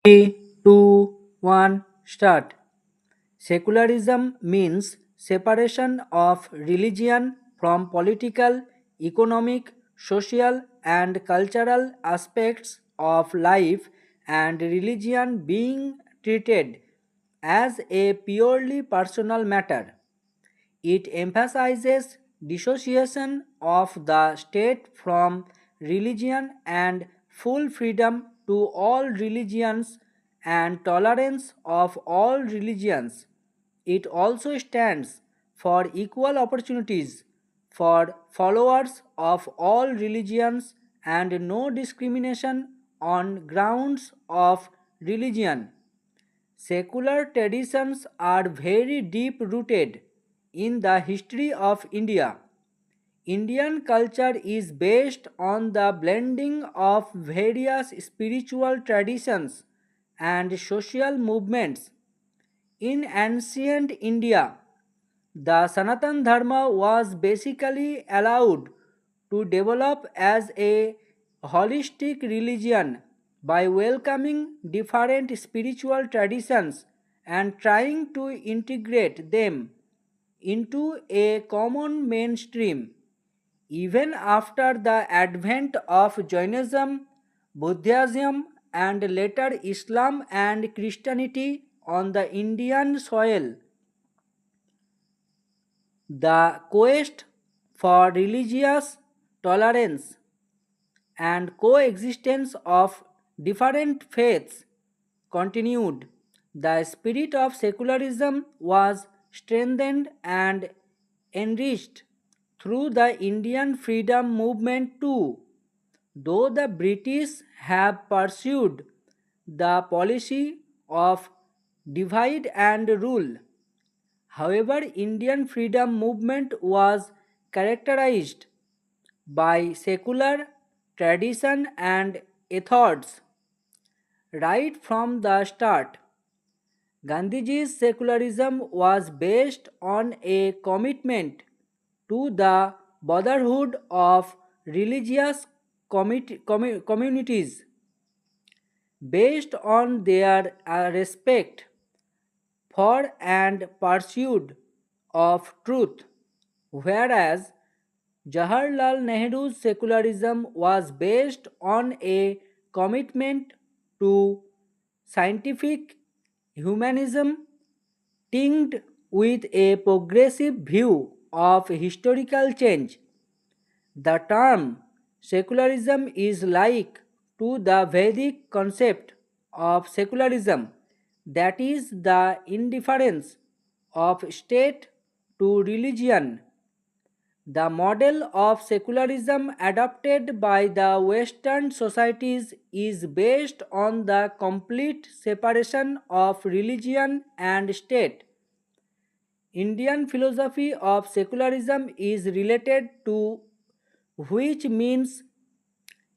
Three, two, one, start. Secularism means separation of religion from political, economic, social, and cultural aspects of life, and religion being treated as a purely personal matter. It emphasizes dissociation of the state from religion and full freedom to all religions and tolerance of all religions. It also stands for equal opportunities for followers of all religions and no discrimination on grounds of religion. Secular traditions are very deep rooted in the history of India. Indian culture is based on the blending of various spiritual traditions and social movements. In ancient India, the Sanatan Dharma was basically allowed to develop as a holistic religion by welcoming different spiritual traditions and trying to integrate them into a common mainstream. Even after the advent of Jainism, Buddhism, and later Islam and Christianity on the Indian soil, the quest for religious tolerance and coexistence of different faiths continued. The spirit of secularism was strengthened and enriched through the Indian freedom movement too. Though the British have pursued the policy of divide and rule, however, Indian freedom movement was characterized by secular tradition and ethos right from the start. Gandhiji's secularism was based on a commitment to the brotherhood of religious communities based on their respect for and pursuit of truth, whereas Jawaharlal Nehru's secularism was based on a commitment to scientific humanism tinged with a progressive view of historical change. The term secularism is like to the Vedic concept of secularism, that is, the indifference of state to religion. The model of secularism adopted by the Western societies is based on the complete separation of religion and state. Indian philosophy of secularism is related to, which means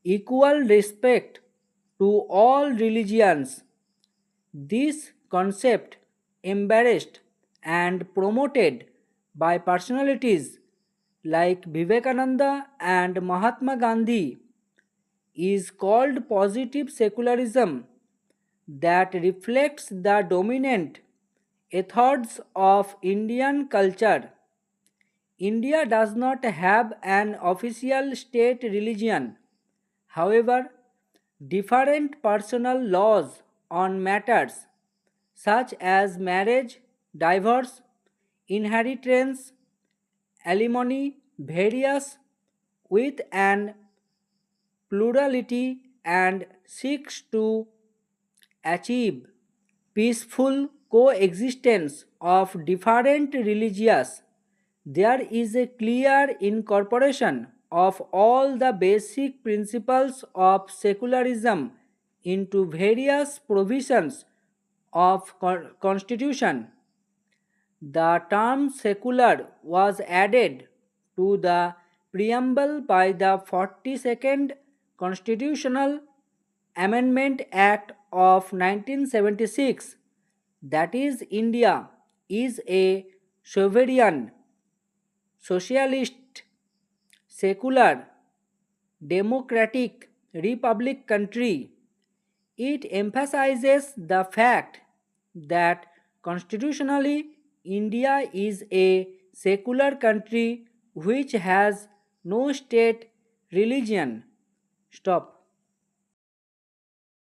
equal respect to all religions. This concept, embraced and promoted by personalities like Vivekananda and Mahatma Gandhi, is called positive secularism that reflects the dominant ethos of Indian culture. India does not have an official state religion. However, different personal laws on matters such as marriage, divorce, inheritance, alimony varies with an plurality and seeks to achieve peaceful coexistence of different religions. There is a clear incorporation of all the basic principles of secularism into various provisions of constitution. The term secular was added to the preamble by the 42nd Constitutional Amendment Act of 1976, that is, India is a sovereign, socialist, secular, democratic republic country. It emphasizes the fact that constitutionally India is a secular country which has no state religion. Stop.